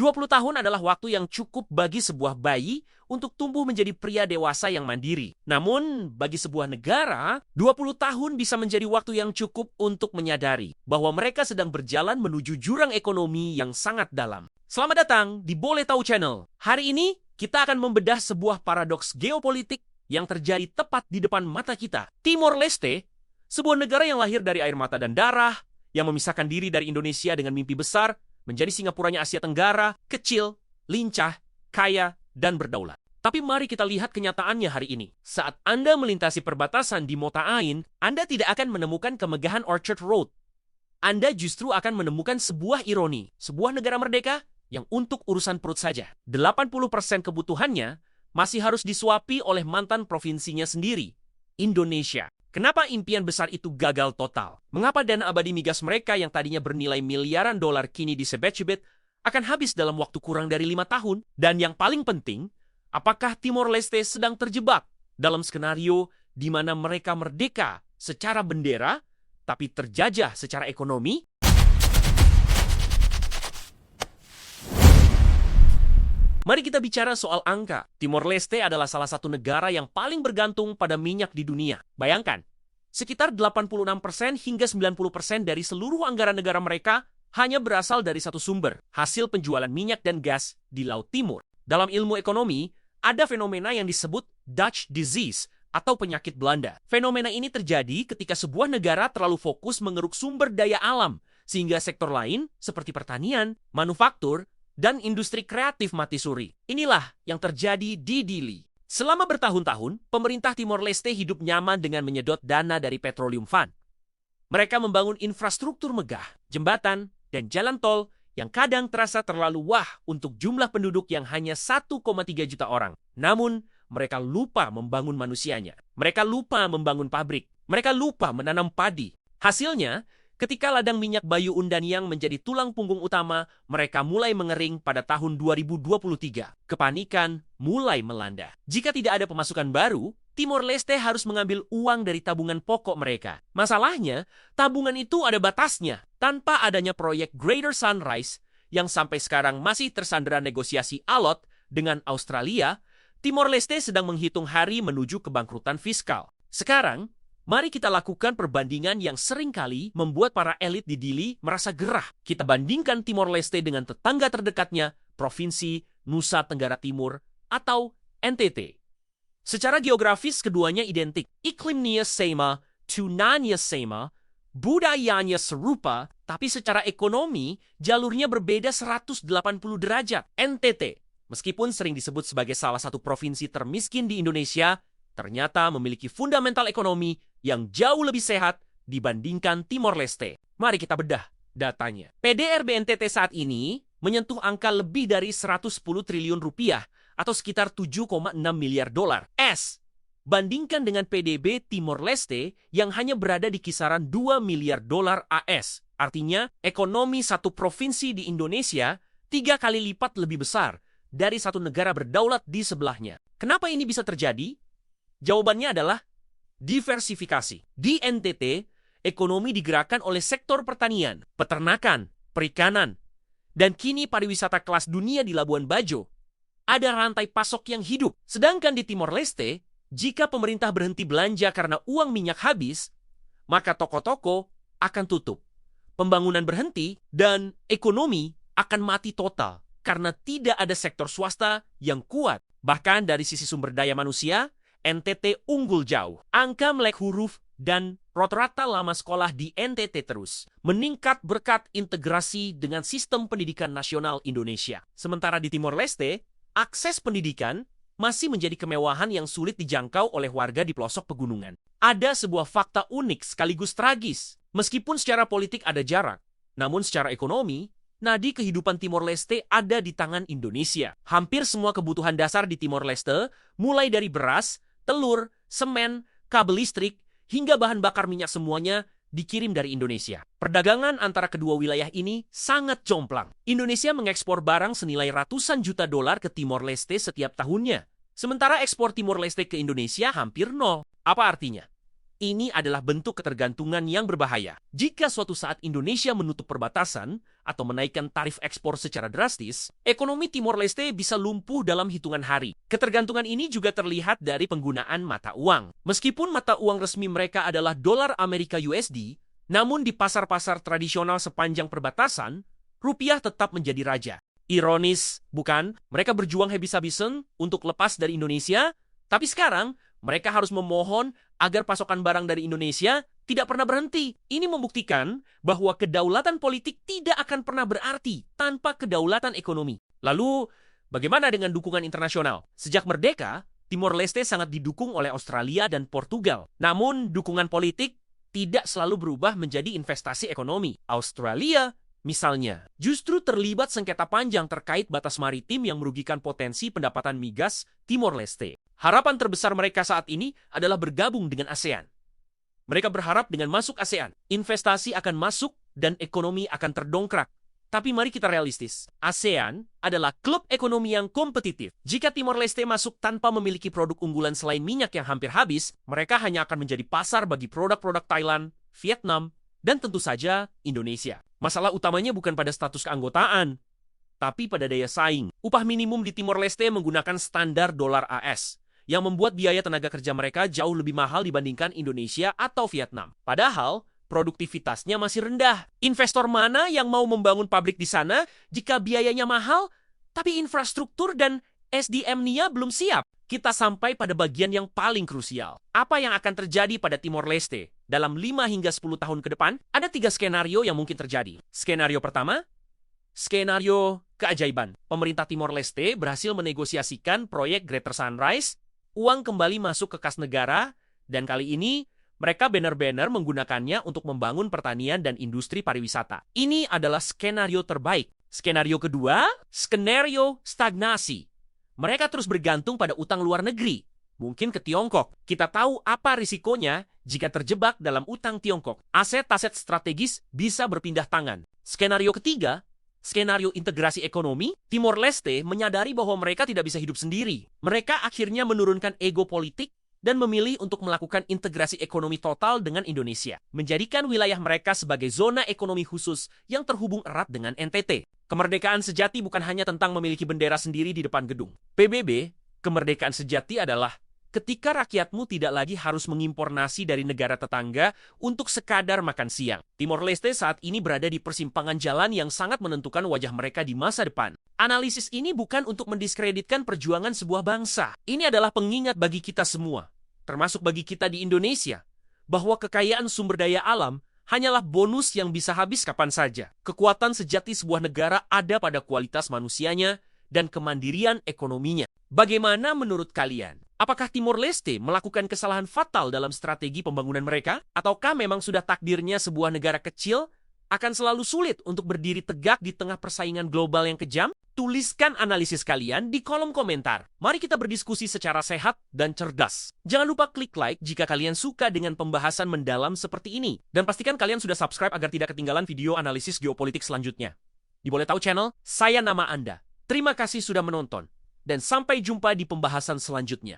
20 tahun adalah waktu yang cukup bagi sebuah bayi untuk tumbuh menjadi pria dewasa yang mandiri. Namun, bagi sebuah negara, 20 tahun bisa menjadi waktu yang cukup untuk menyadari bahwa mereka sedang berjalan menuju jurang ekonomi yang sangat dalam. Selamat datang di Boleh Tahu Channel. Hari ini, kita akan membedah sebuah paradoks geopolitik yang terjadi tepat di depan mata kita. Timor Leste, sebuah negara yang lahir dari air mata dan darah, yang memisahkan diri dari Indonesia dengan mimpi besar, menjadi Singapuranya Asia Tenggara, kecil, lincah, kaya, dan berdaulat. Tapi mari kita lihat kenyataannya hari ini. Saat Anda melintasi perbatasan di Mota Ain, Anda tidak akan menemukan kemegahan Orchard Road. Anda justru akan menemukan sebuah ironi, sebuah negara merdeka yang untuk urusan perut saja. 80% kebutuhannya masih harus disuapi oleh mantan provinsinya sendiri, Indonesia. Kenapa impian besar itu gagal total? Mengapa dana abadi migas mereka yang tadinya bernilai miliaran dolar kini disebet-sebet akan habis dalam waktu kurang dari 5 tahun? Dan yang paling penting, apakah Timor Leste sedang terjebak dalam skenario di mana mereka merdeka secara bendera, tapi terjajah secara ekonomi? Mari kita bicara soal angka. Timor Leste adalah salah satu negara yang paling bergantung pada minyak di dunia. Bayangkan, sekitar 86% hingga 90% dari seluruh anggaran negara mereka hanya berasal dari satu sumber, hasil penjualan minyak dan gas di Laut Timur. Dalam ilmu ekonomi, ada fenomena yang disebut Dutch disease atau penyakit Belanda. Fenomena ini terjadi ketika sebuah negara terlalu fokus mengeruk sumber daya alam, sehingga sektor lain seperti pertanian, manufaktur, dan industri kreatif mati suri. Inilah yang terjadi di Dili. Selama bertahun-tahun, pemerintah Timor Leste hidup nyaman dengan menyedot dana dari Petroleum Fund. Mereka membangun infrastruktur megah, jembatan, dan jalan tol yang kadang terasa terlalu wah untuk jumlah penduduk yang hanya 1,3 juta orang. Namun, mereka lupa membangun manusianya. Mereka lupa membangun pabrik. Mereka lupa menanam padi. Hasilnya, ketika ladang minyak Bayu Undaniang menjadi tulang punggung utama, mereka mulai mengering pada tahun 2023. Kepanikan mulai melanda. Jika tidak ada pemasukan baru, Timor Leste harus mengambil uang dari tabungan pokok mereka. Masalahnya, tabungan itu ada batasnya. Tanpa adanya proyek Greater Sunrise, yang sampai sekarang masih tersandera negosiasi alot dengan Australia, Timor Leste sedang menghitung hari menuju kebangkrutan fiskal. Sekarang, mari kita lakukan perbandingan yang seringkali membuat para elit di Dili merasa gerah. Kita bandingkan Timor Leste dengan tetangga terdekatnya, Provinsi Nusa Tenggara Timur atau NTT. Secara geografis keduanya identik. Iklimnya sama, tunanya sama, budayanya serupa, tapi secara ekonomi jalurnya berbeda 180 derajat. NTT, meskipun sering disebut sebagai salah satu provinsi termiskin di Indonesia, ternyata memiliki fundamental ekonomi yang jauh lebih sehat dibandingkan Timor Leste. Mari kita bedah datanya. PDRB NTT saat ini menyentuh angka lebih dari 110 triliun rupiah atau sekitar 7,6 miliar dolar. Bandingkan dengan PDB Timor Leste yang hanya berada di kisaran 2 miliar dolar AS. Artinya, ekonomi satu provinsi di Indonesia 3 kali lipat lebih besar dari satu negara berdaulat di sebelahnya. Kenapa ini bisa terjadi? Jawabannya adalah diversifikasi. Di NTT, ekonomi digerakkan oleh sektor pertanian, peternakan, perikanan, dan kini pariwisata kelas dunia di Labuan Bajo. Ada rantai pasok yang hidup. Sedangkan di Timor Leste, jika pemerintah berhenti belanja karena uang minyak habis, maka toko-toko akan tutup. Pembangunan berhenti dan ekonomi akan mati total karena tidak ada sektor swasta yang kuat. Bahkan dari sisi sumber daya manusia, NTT unggul jauh. Angka melek huruf dan rata-rata lama sekolah di NTT terus meningkat berkat integrasi dengan sistem pendidikan nasional Indonesia. Sementara di Timor Leste, akses pendidikan masih menjadi kemewahan yang sulit dijangkau oleh warga di pelosok pegunungan. Ada sebuah fakta unik sekaligus tragis. Meskipun secara politik ada jarak, namun secara ekonomi, nadi kehidupan Timor Leste ada di tangan Indonesia. Hampir semua kebutuhan dasar di Timor Leste, mulai dari beras, telur, semen, kabel listrik, hingga bahan bakar minyak semuanya dikirim dari Indonesia. Perdagangan antara kedua wilayah ini sangat jomplang. Indonesia mengekspor barang senilai ratusan juta dolar ke Timor Leste setiap tahunnya. Sementara ekspor Timor Leste ke Indonesia hampir nol. Apa artinya? Ini adalah bentuk ketergantungan yang berbahaya. Jika suatu saat Indonesia menutup perbatasan atau menaikkan tarif ekspor secara drastis, ekonomi Timor Leste bisa lumpuh dalam hitungan hari. Ketergantungan ini juga terlihat dari penggunaan mata uang. Meskipun mata uang resmi mereka adalah dolar Amerika USD, namun di pasar-pasar tradisional sepanjang perbatasan, rupiah tetap menjadi raja. Ironis, bukan? Mereka berjuang habis-habisan untuk lepas dari Indonesia, tapi sekarang mereka harus memohon agar pasokan barang dari Indonesia tidak pernah berhenti. Ini membuktikan bahwa kedaulatan politik tidak akan pernah berarti tanpa kedaulatan ekonomi. Lalu, bagaimana dengan dukungan internasional? Sejak merdeka, Timor Leste sangat didukung oleh Australia dan Portugal. Namun, dukungan politik tidak selalu berubah menjadi investasi ekonomi. Australia, misalnya, justru terlibat sengketa panjang terkait batas maritim yang merugikan potensi pendapatan migas Timor Leste. Harapan terbesar mereka saat ini adalah bergabung dengan ASEAN. Mereka berharap dengan masuk ASEAN, investasi akan masuk dan ekonomi akan terdongkrak. Tapi mari kita realistis. ASEAN adalah klub ekonomi yang kompetitif. Jika Timor Leste masuk tanpa memiliki produk unggulan selain minyak yang hampir habis, mereka hanya akan menjadi pasar bagi produk-produk Thailand, Vietnam, dan tentu saja Indonesia. Masalah utamanya bukan pada status keanggotaan, tapi pada daya saing. Upah minimum di Timor Leste menggunakan standar dolar AS, yang membuat biaya tenaga kerja mereka jauh lebih mahal dibandingkan Indonesia atau Vietnam. Padahal, produktivitasnya masih rendah. Investor mana yang mau membangun pabrik di sana jika biayanya mahal, tapi infrastruktur dan SDM-nya belum siap? Kita sampai pada bagian yang paling krusial. Apa yang akan terjadi pada Timor Leste dalam 5 hingga 10 tahun ke depan? Ada 3 skenario yang mungkin terjadi. Skenario pertama, skenario keajaiban. Pemerintah Timor Leste berhasil menegosiasikan proyek Greater Sunrise, uang kembali masuk ke kas negara, dan kali ini mereka benar-benar menggunakannya untuk membangun pertanian dan industri pariwisata. Ini adalah skenario terbaik. Skenario kedua, skenario stagnasi. Mereka terus bergantung pada utang luar negeri, mungkin ke Tiongkok. Kita tahu apa risikonya jika terjebak dalam utang Tiongkok. Aset-aset strategis bisa berpindah tangan. Skenario ketiga, skenario integrasi ekonomi, Timor Leste menyadari bahwa mereka tidak bisa hidup sendiri. Mereka akhirnya menurunkan ego politik dan memilih untuk melakukan integrasi ekonomi total dengan Indonesia, menjadikan wilayah mereka sebagai zona ekonomi khusus yang terhubung erat dengan NTT. Kemerdekaan sejati bukan hanya tentang memiliki bendera sendiri di depan gedung. PBB, kemerdekaan sejati adalah ketika rakyatmu tidak lagi harus mengimpor nasi dari negara tetangga untuk sekadar makan siang. Timor Leste saat ini berada di persimpangan jalan yang sangat menentukan wajah mereka di masa depan. Analisis ini bukan untuk mendiskreditkan perjuangan sebuah bangsa. Ini adalah pengingat bagi kita semua, termasuk bagi kita di Indonesia, bahwa kekayaan sumber daya alam hanyalah bonus yang bisa habis kapan saja. Kekuatan sejati sebuah negara ada pada kualitas manusianya dan kemandirian ekonominya. Bagaimana menurut kalian? Apakah Timor Leste melakukan kesalahan fatal dalam strategi pembangunan mereka? Ataukah memang sudah takdirnya sebuah negara kecil akan selalu sulit untuk berdiri tegak di tengah persaingan global yang kejam? Tuliskan analisis kalian di kolom komentar. Mari kita berdiskusi secara sehat dan cerdas. Jangan lupa klik like jika kalian suka dengan pembahasan mendalam seperti ini. Dan pastikan kalian sudah subscribe agar tidak ketinggalan video analisis geopolitik selanjutnya. Di Boleh Tahu Channel, saya nama Anda. Terima kasih sudah menonton. Dan sampai jumpa di pembahasan selanjutnya.